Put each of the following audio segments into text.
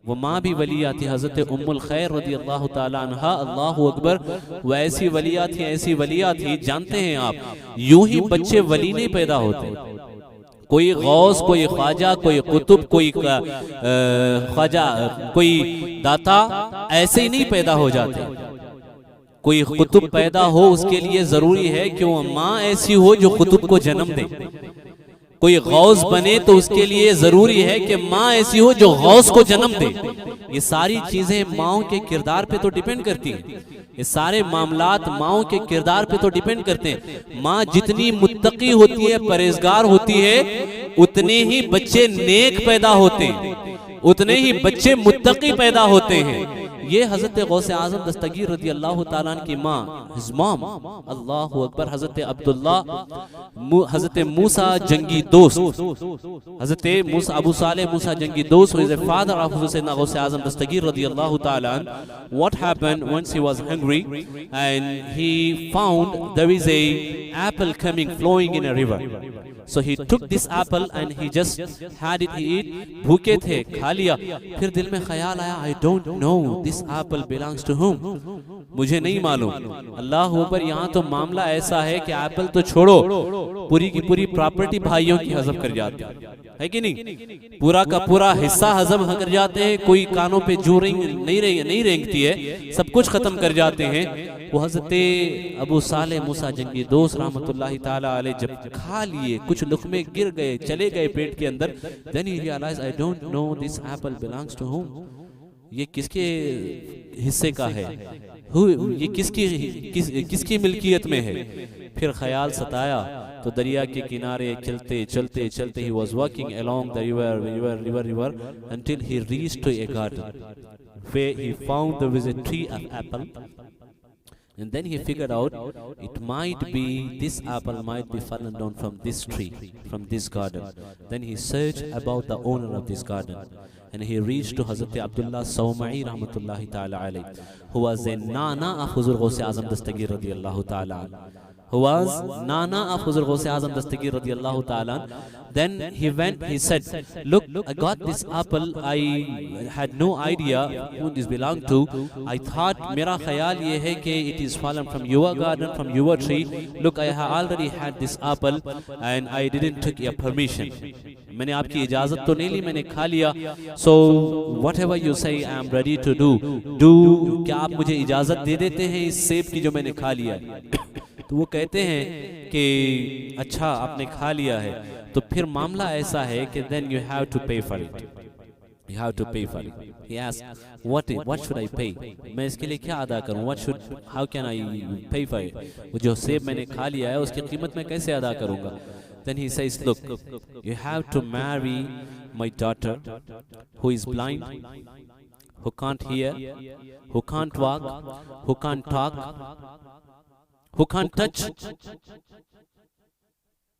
वो माँ भी वलिया थी, हजरत उम्मुल खैर रदी अल्लाह ताला अन्हा, अल्लाहु अकबर। वो ऐसी वलिया थी, ऐसी वलिया थी, जानते हैं आप, यूं ही बच्चे वली नहीं पैदा होते। कोई गौस, कोई ख्वाजा, कोई कुतुब, कोई ख्वाजा, कोई दाता ऐसे ही नहीं पैदा हो जाते। कोई कुतुब पैदा हो उसके लिए जरूरी है कि वो माँ ऐसी हो जो कुतुब को जन्म दे। कोई गौस बने तो उसके लिए जरूरी है कि माँ ऐसी हो जो गौस को जन्म दे। ये सारी चीजें माओं के किरदार पे तो डिपेंड करती हैं। ये सारे मामलात माओं के किरदार पे तो डिपेंड करते हैं। माँ जितनी मुत्तकी होती है, परहेजगार होती है, उतने ही बच्चे नेक पैदा होते हैं, उतने ही बच्चे मुत्तकी पैदा होते हैं। ये हजरत गौसे आजम दस्तगीर रदी अल्लाह ताला की माँ, हिज मॉम, अल्लाहु अकबर, हजरत अब्दुल्ला, हजरत मूसा जंगी दोस्त, हजरत मूसा अबू साले मूसा जंगी दोस्त, who is a father of Sayyidina Ghaus Azam Dastagir radiyallahu ta'ala. What happened once he was hungry and he found there is a apple coming flowing in a river. So he took this apple and he just had it, he ate. भूखे थे, खा लिया, फिर दिल में ख्याल आया, I don't know this apple belongs to whom, मुझे नहीं मालूम। अल्लाह ऊपर, यहाँ तो मामला ऐसा है कि एप्पल तो छोड़ो, पूरी की पूरी प्रॉपर्टी भाइयों की हजम कर जाते है कि नहीं, पूरा का पूरा हिस्सा हजम कर जाते हैं। कोई कानों पे जू नहीं रेंगती है, सब कुछ खत्म कर जाते हैं। वो हजरत अबू साले मूसा जंगी दोस्त रहमतुल्लाहि ताला अलैह जब खा लिए, कुछ लुक़मे गिर गए, चले गए पेट के अंदर, then he realized I don't know this apple belongs to whom, ये किसके हिस्से का है, ये किसकी मिल्कियत में है। फिर ख्याल सताया तो दरिया के किनारे चलते चलते चलते he was walking along the river until he reached to a garden where he found there was a tree of apple. And then he figured out it might be, this apple might be fallen down from this tree, from this garden. Then he searched about the owner of this garden. And he reached to Hazrat Abdullah Sawma'i rahmatullahi ta'ala alayhi, who was a nana of Huzur Ghaus Azam Dastagir radiyallahu ta'ala, who was nana of Huzur Ghaus Azam Dastagir radiyallahu ta'ala. Then he went, he said, look, I got this apple, I had no idea who this belonged to. I thought, mera khayal ye hai ke it is fallen from your garden, from your tree. Look, I already had this apple and I didn't take your permission. मैंने आपकी इजाजत तो नहीं ली, मैंने खा लिया। So whatever you say I am ready to do. क्या आप मुझे इजाजत दे देते हैं इस सेब की जो मैंने खा लिया है? तो वो कहते हैं कि अच्छा आपने खा लिया है, तो फिर मामला ऐसा है कि then you have to pay for it. You have to pay for it. He asked, what should I pay? मैं इसके लिए क्या अदा करूं? How can I pay for it? वो जो सेब मैंने खा लिया है उसकी कीमत मैं कैसे अदा करूंगा? Then he says, look, you have to marry my daughter who is blind, who can't hear, who can't walk, who can't talk, who can't touch.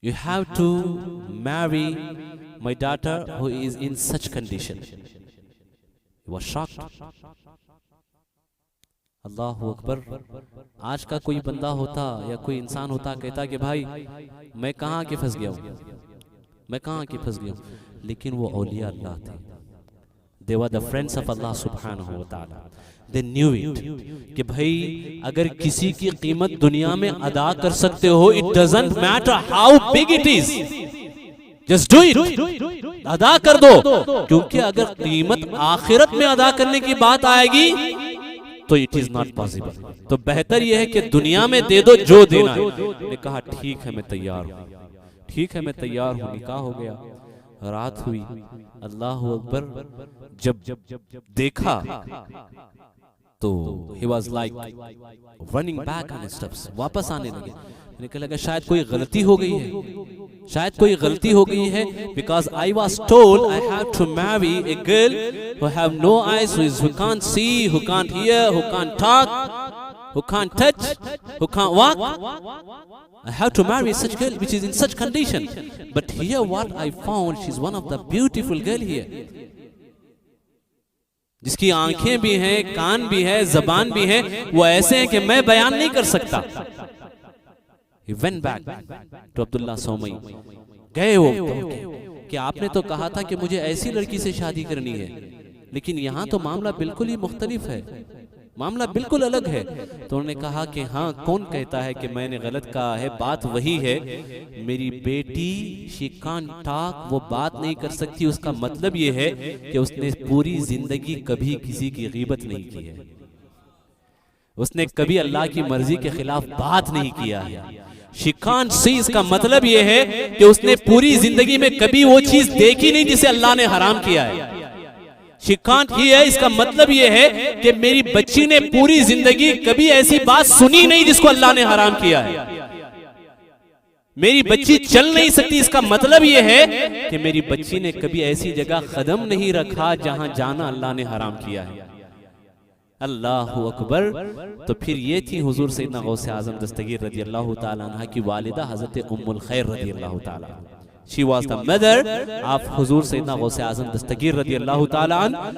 You have to marry my daughter who is in such condition. He was shocked. अल्लाहु अकबर। आज का कोई बंदा होता या कोई इंसान होता, कहता कि भाई मैं कहाँ के फंस गया हूँ, मैं कहाँ के फंस गया हूँ। लेकिन वो औलिया अल्लाह थे, they were the friends of Allah subhanahu wa ta'ala. They knew it कि भाई अगर किसी की कीमत दुनिया में अदा कर सकते हो, it doesn't matter how big it is, just do it, अदा कर दो। क्योंकि अगर कीमत आखिरत में अदा करने की बात आएगी तो इट इज नॉट पॉसिबल। तो बेहतर यह है कि दुनिया में दे दो जो देना है। ने कहा ठीक है मैं तैयार हूँ, ठीक है मैं तैयार हूँ। निकाह हो गया, रात हुई, अल्लाह अकबर। जब देखा तो he was like running back on his steps, वापस आने लगे। निकल लगा शायद कोई गलती हो गई है, शायद कोई गलती हो गई है, because I was told I have to marry a girl who have no eyes, who can't see, who can't hear, who can't talk, who can't touch, who can't walk. I have to marry such girl which is in such condition. But here what I found, she's one of the beautiful girl here, जिसकी आंखें भी हैं, कान भी है, जबान भी है, वो ऐसे हैं कि मैं बयान नहीं कर सकता। He went back to Abdullah सौमई, गए वो कि आपने तो कहा था कि मुझे ऐसी लड़की से शादी करनी है, लेकिन यहाँ तो मामला बिल्कुल ही मुख्तलिफ है, मामला बिल्कुल अलग है। तो उन्होंने कहा कि हाँ, कौन कहता है कि मैंने गलत कहा है, बात वही है। मेरी बेटी शी कांट टॉक, वो बात नहीं कर सकती, उसका मतलब ये है कि उसने पूरी जिंदगी कभी किसी की गीबत नहीं की है, उसने कभी अल्लाह की मर्जी के खिलाफ बात नहीं किया है। शी कांट सी, इसका मतलब ये है कि उसने पूरी जिंदगी में कभी वो चीज देखी नहीं जिसे अल्लाह ने हराम किया है। शी कांट ही है, इसका मतलब ये है कि मेरी बच्ची ने पूरी जिंदगी कभी ऐसी बात सुनी नहीं जिसको अल्लाह ने हराम किया है। मेरी बच्ची चल नहीं सकती, इसका मतलब ये है कि मेरी बच्ची ने कभी ऐसी जगह कदम नहीं रखा जहां जाना अल्लाह ने हराम किया है। अल्लाहु अकबर। तो फिर ये थी हुजूर सैयदना गौसे आजम दस्तगीर रज़ी अल्लाह ताला अन्हा की वालिदा हजरत उम्मुल खैर रज़ी अल्लाह ताला। She was the mother of हुजूर सैयदना गौसे आजम दस्तगीर रज़ी अल्लाह ताला अन्हु।